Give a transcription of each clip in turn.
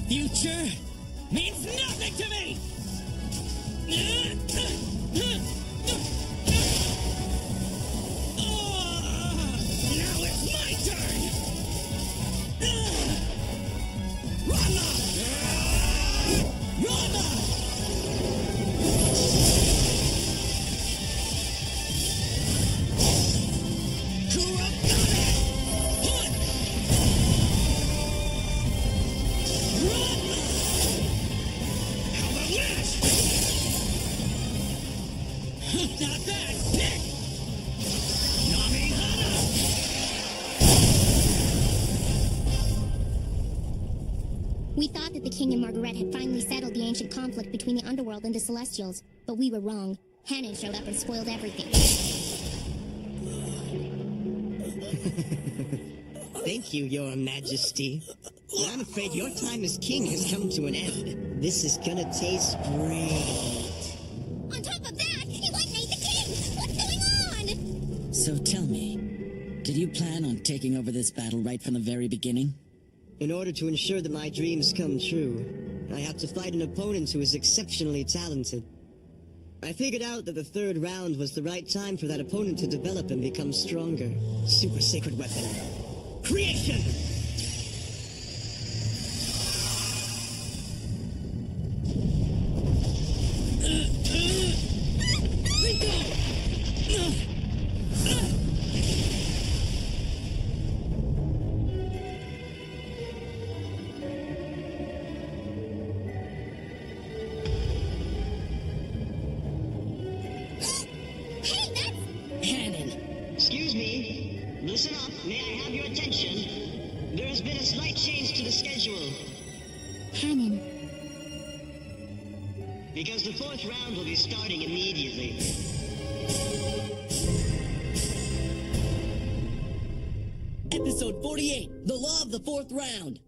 future means nothing to me! Now it's my turn! Rama! Rama! Not bad! Pick! Namihana! We thought that the King and Margaret had finally settled the ancient conflict between the Underworld and the Celestials, but we were wrong. Hanan showed up and spoiled everything. Thank you, Your Majesty. But I'm afraid your time as king has come to an end. This is gonna taste great. On top of that, he white made the king! What's going on? So tell me, did you plan on taking over this battle right from the very beginning? In order to ensure that my dreams come true, I have to fight an opponent who is exceptionally talented. I figured out that the third round was the right time for that opponent to develop and become stronger. Super sacred weapon. Creation! Excuse me. Listen up. May I have your attention? There has been a slight change to the schedule. Hanan. Because the fourth round will be starting immediately. Episode 48, The Law of the Fourth Round.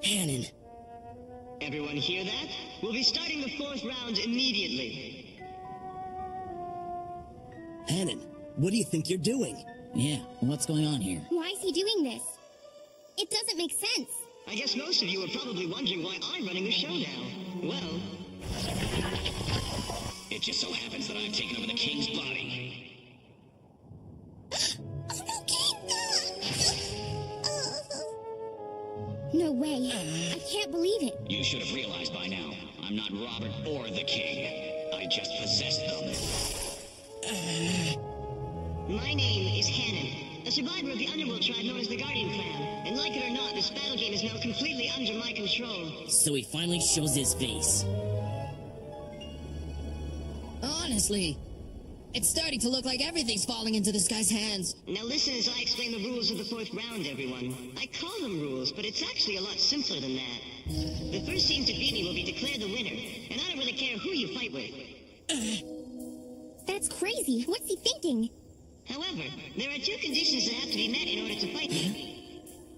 Hanan. Everyone hear that? We'll be starting the fourth round immediately. Hanan, what do you think you're doing? Yeah, what's going on here? Why is he doing this? It doesn't make sense. I guess most of you are probably wondering why I'm running the show now. Well... It just so happens that I've taken over the king's body. No way. I can't believe it. You should have realized by now. I'm not Robert or the king. I just possessed them. My name is Hanan, a survivor of the underworld tribe known as the Guardian Clan. And like it or not, this battle game is now completely under my control. So he finally shows his face. Honestly, it's starting to look like everything's falling into this guy's hands. Now listen as I explain the rules of the fourth round, everyone. I call them rules, but it's actually a lot simpler than that. The first team to beat me will be declared the winner, and I don't really care who you fight with. That's crazy. What's he thinking? However, there are two conditions that have to be met in order to fight me.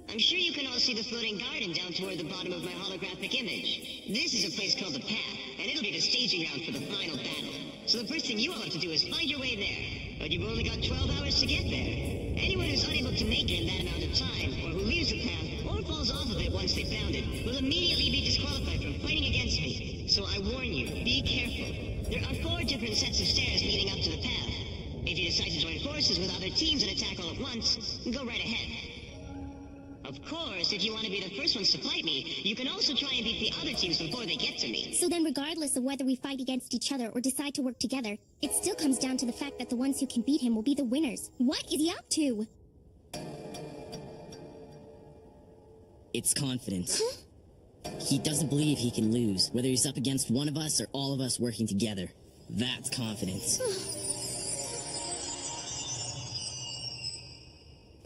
I'm sure you can all see the floating garden down toward the bottom of my holographic image. This is a place called the Path, and it'll be the staging ground for the final battle. So the first thing you all have to do is find your way there. but you've only got 12 hours to get there. Anyone who's unable to make it in that amount of time, or who leaves the path, or falls off of it once they've found it, will immediately be disqualified from fighting against me. So I warn you, be careful. There are 4 different sets of stairs leading up to the path. If you decide to join forces with other teams and attack all at once, go right ahead. Of course, if you want to be the first ones to fight me, you can also try and beat the other teams before they get to me. So then regardless of whether we fight against each other or decide to work together, it still comes down to the fact that the ones who can beat him will be the winners. What is he up to? It's confidence. He doesn't believe he can lose, whether he's up against one of us or all of us working together. That's confidence.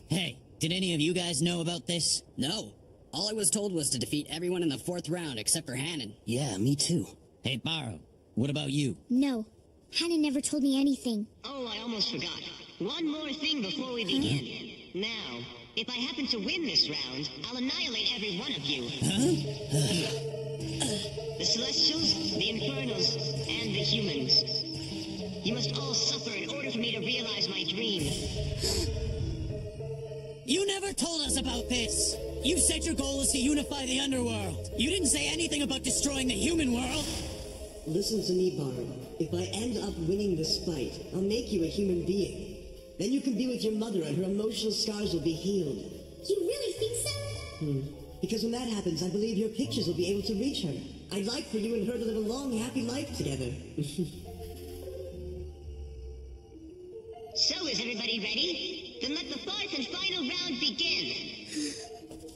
Hey, did any of you guys know about this? No. All I was told was to defeat everyone in the 4th round except for Hannon. Yeah, me too. Hey, Barrow, what about you? No. Hannah never told me anything. Oh, I almost forgot. One more thing before we begin. Now, if I happen to win this round, I'll annihilate every one of you. The Celestials, the Infernals, and the Humans. You must all suffer in order for me to realize my dream. You never told us about this! You said your goal is to unify the underworld! You didn't say anything about destroying the human world! Listen to me, Barrow. If I end up winning this fight, I'll make you a human being. Then you can be with your mother and her emotional scars will be healed. You really think so? Because when that happens, I believe your pictures will be able to reach her. I'd like for you and her to live a long, happy life together. So, is everybody ready? Then let the 4th and final round begin.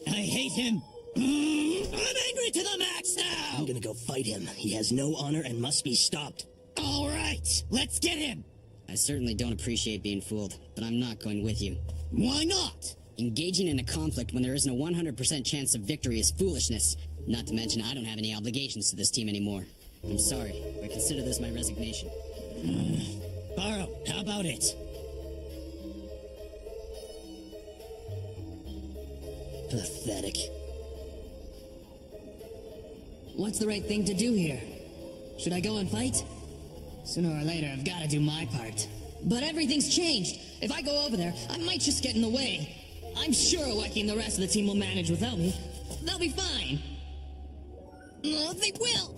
I hate him! I'm angry to the max now! I'm gonna go fight him. He has no honor and must be stopped. Alright, let's get him! I certainly don't appreciate being fooled, but I'm not going with you. Why not? Engaging in a conflict when there isn't a 100% chance of victory is foolishness. Not to mention, I don't have any obligations to this team anymore. I'm sorry, but consider this my resignation. Barrow, how about it? Pathetic. What's the right thing to do here? Should I go and fight? Sooner or later, I've got to do my part. But everything's changed. If I go over there, I might just get in the way. I'm sure Ueki and the rest of the team will manage without me. They'll be fine. Oh, they will!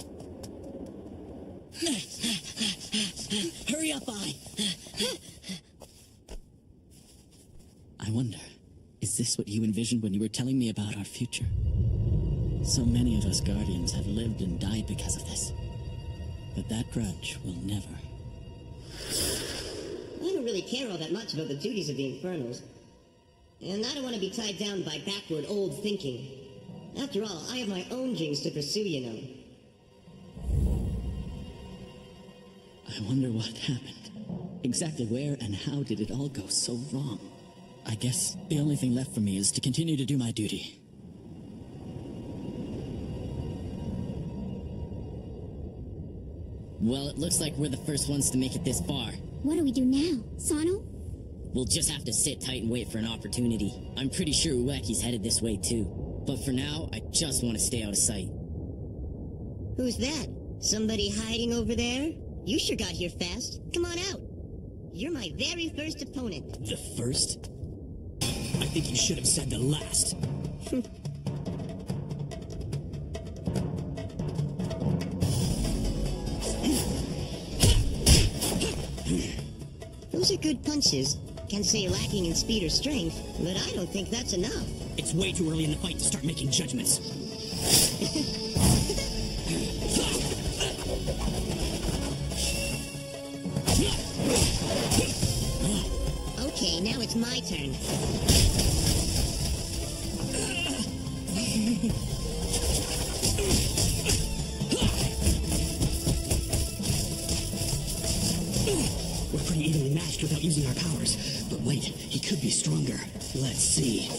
Hurry up, I wonder, is this what you envisioned when you were telling me about our future? So many of us Guardians have lived and died because of this. But that grudge will never. I don't really care all that much about the duties of the Infernals. And I don't want to be tied down by backward old thinking. After all, I have my own dreams to pursue, you know. I wonder what happened. Exactly where and how did it all go so wrong? I guess the only thing left for me is to continue to do my duty. Well, it looks like we're the first ones to make it this far. What do we do now? Sano? We'll just have to sit tight and wait for an opportunity. I'm pretty sure Ueki's headed this way too. But for now, I just want to stay out of sight. Who's that? Somebody hiding over there? You sure got here fast. Come on out. You're my very first opponent. The first? I think you should have said the last. Those are good punches. Can't say lacking in speed or strength, but I don't think that's enough. It's way too early in the fight to start making judgments. Okay, now it's my turn. We're pretty evenly matched without using our powers. But wait, he could be stronger. Let's see.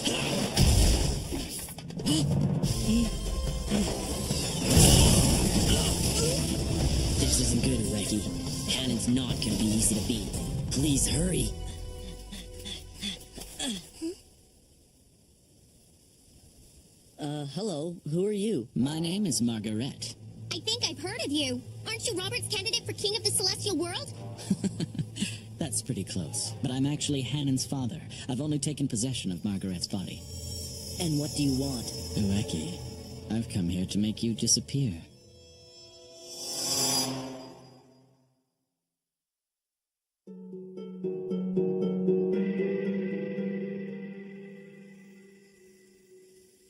This isn't good, Ueki. Hannon's not gonna be easy to beat. Please hurry. Hello. Who are you? My name is Margaret. I think I've heard of you. Aren't you Robert's candidate for King of the Celestial World? That's pretty close, but I'm actually Hanon's father. I've only taken possession of Margaret's body. And what do you want? Ueki, I've come here to make you disappear.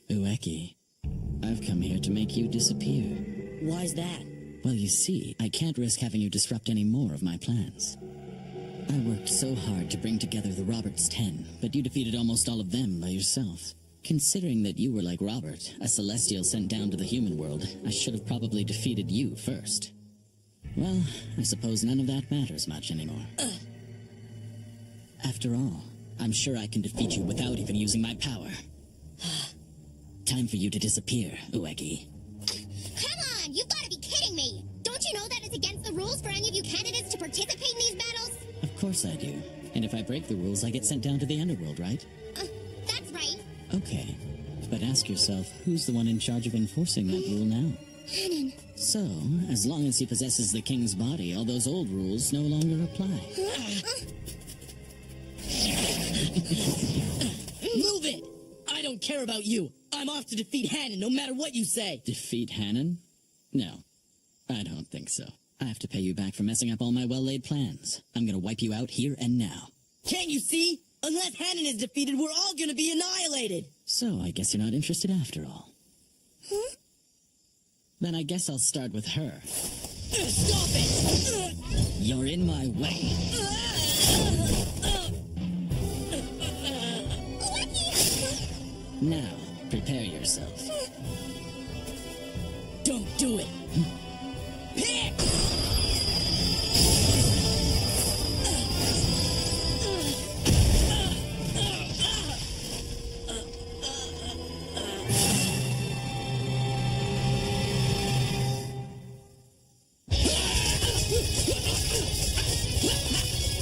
Ueki, I've come here to make you disappear. Why's that? Well, you see, I can't risk having you disrupt any more of my plans. I worked so hard to bring together the Roberts 10, but you defeated almost all of them by yourself. Considering that you were like Robert, a Celestial sent down to the human world, I should have probably defeated you first. Well, I suppose none of that matters much anymore. After all, I'm sure I can defeat you without even using my power. Time for you to disappear, Ueki. Come on, you've got to be kidding me! Don't you know that it's against the rules for any of you candidates to participate in these battles? Of course I do. And if I break the rules, I get sent down to the underworld, right? That's right. Okay. But ask yourself, who's the one in charge of enforcing that rule now? Hanon. So, as long as he possesses the king's body, all those old rules no longer apply. Move it! I don't care about you. I'm off to defeat Hanon, no matter what you say. Defeat Hanon? No, I don't think so. I have to pay you back for messing up all my well-laid plans. I'm gonna wipe you out here and now. Can't you see? Unless Hanon is defeated, we're all gonna be annihilated. So, I guess you're not interested after all. Huh? Then I guess I'll start with her. Stop it! You're in my way. Now, prepare yourself. Don't do it. Pick!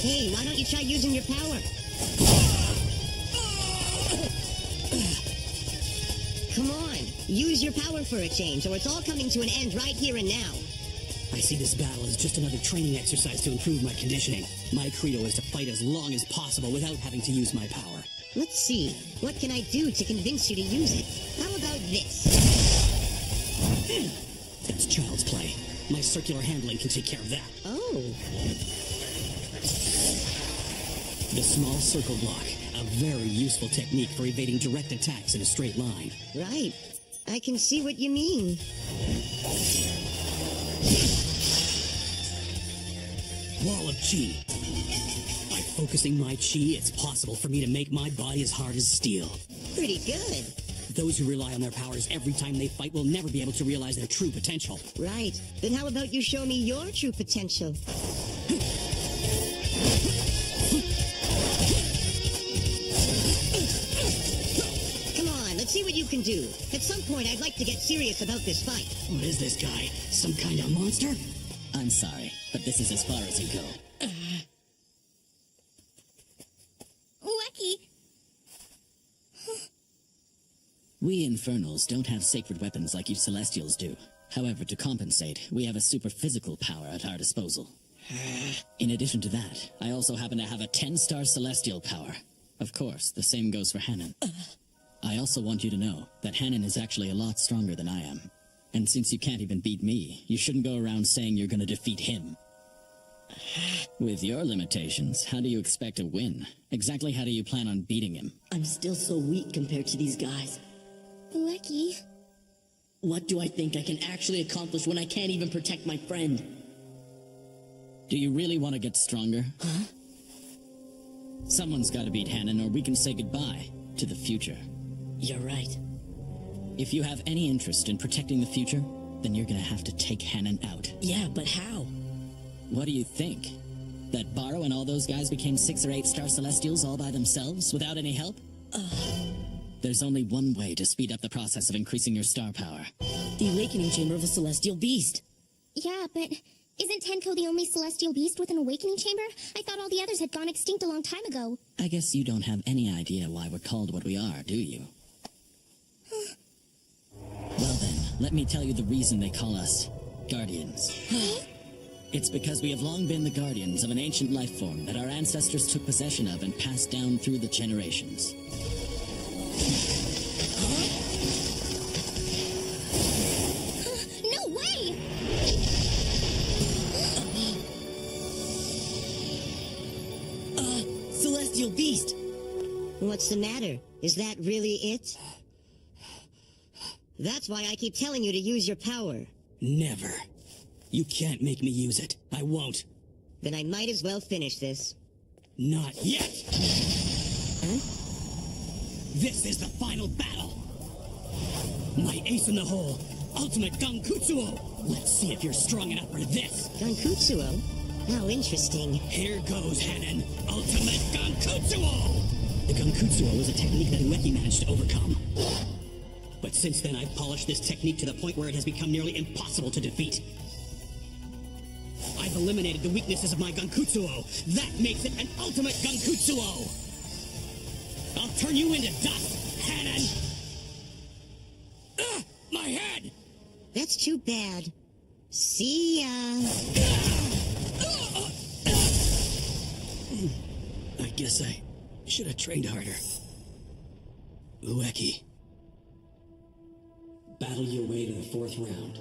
Hey, why don't you try using your power? Come on, use your power for a change, or it's all coming to an end right here and now. I see this battle as just another training exercise to improve my conditioning. My credo is to fight as long as possible without having to use my power. Let's see, what can I do to convince you to use it? How about this? That's child's play. My circular handling can take care of that. Oh, The small circle block, a very useful technique for evading direct attacks in a straight line. right. I can see what you mean. Wall of Chi. By focusing my Chi, it's possible for me to make my body as hard as steel. Pretty good. Those who rely on their powers every time they fight will never be able to realize their true potential. Right. Then how about you show me your true potential? Come on, let's see what you can do. At some point, I'd like to get serious about this fight. What is this guy? Some kind of monster? I'm sorry, but this is as far as you go. Ueki. We Infernals don't have sacred weapons like you Celestials do. However, to compensate, we have a super physical power at our disposal. In addition to that, I also happen to have a 10-star Celestial power. Of course, the same goes for Hanon. I also want you to know that Hanon is actually a lot stronger than I am. And since you can't even beat me, you shouldn't go around saying you're gonna defeat him. With your limitations, how do you expect to win? Exactly how do you plan on beating him? I'm still so weak compared to these guys. Ueki. What do I think I can actually accomplish when I can't even protect my friend? Do you really want to get stronger? Huh? Someone's gotta beat Hanon, or we can say goodbye to the future. You're right. If you have any interest in protecting the future, then you're gonna have to take Hanon out. Yeah, but how? What do you think? That Barrow and all those guys became 6 or 8 star Celestials all by themselves, without any help? There's only one way to speed up the process of increasing your star power. The awakening chamber of a celestial beast. Yeah, but isn't Tenko the only celestial beast with an awakening chamber? I thought all the others had gone extinct a long time ago. I guess you don't have any idea why we're called what we are, do you? Well then, let me tell you the reason they call us Guardians. It's because we have long been the guardians of an ancient life form that our ancestors took possession of and passed down through the generations. No way! Celestial beast! What's the matter? Is that really it? That's why I keep telling you to use your power. Never. You can't make me use it. I won't. Then I might as well finish this. Not yet! Huh? This is the final battle! My ace in the hole, ultimate Gankutsuo! Let's see if you're strong enough for this! Gankutsuo? How interesting. Here goes, Hanan! Ultimate Gankutsuo! The Gankutsuo was a technique that Ueki managed to overcome. But since then, I've polished this technique to the point where it has become nearly impossible to defeat. I've eliminated the weaknesses of my Gankutsuo. That makes it an ultimate Gankutsuo! I'll turn you into dust, Hanan! My head! That's too bad. See ya. I guess I should have trained harder. Ueki. Battle your way to the 4th round.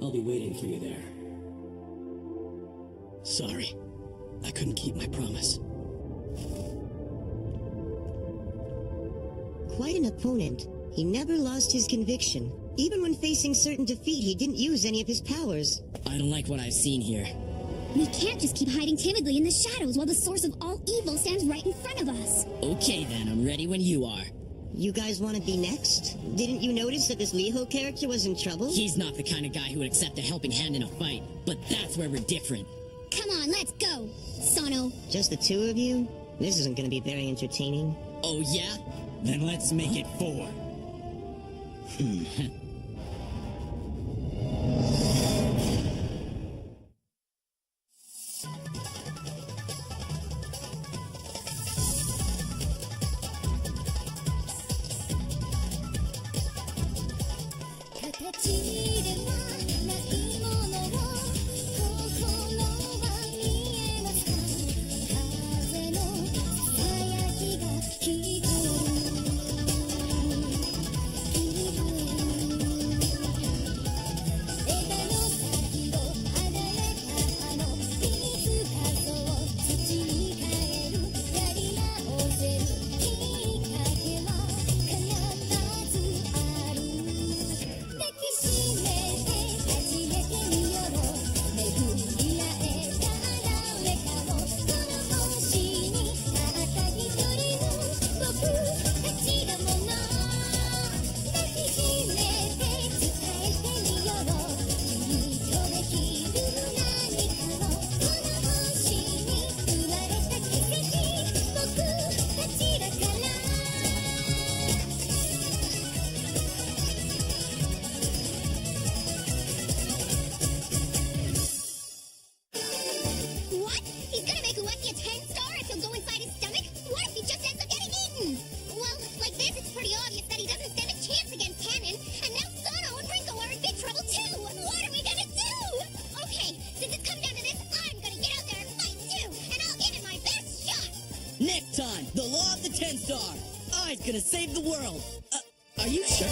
I'll be waiting for you there. Sorry, I couldn't keep my promise. Quite an opponent. He never lost his conviction. Even when facing certain defeat, he didn't use any of his powers. I don't like what I've seen here. We can't just keep hiding timidly in the shadows while the source of all evil stands right in front of us. Okay then, I'm ready when you are. You guys want to be next? Didn't you notice that this Liho character was in trouble? He's not the kind of guy who would accept a helping hand in a fight, but that's where we're different. Come on, let's go. Sano. Just the two of you? This isn't going to be very entertaining. Oh yeah? Then let's make it 4. What? He's gonna make Ueki a 10-star if he'll go inside his stomach? What if he just ends up getting eaten? Well, like this, it's pretty obvious that he doesn't stand a chance against Hanan, and now Sano and Ringo are in big trouble too! What are we gonna do? Okay, since it's come down to this, I'm gonna get out there and fight too, and I'll give it my best shot! Next time, the law of the 10-star. I's gonna save the world. Are you sure?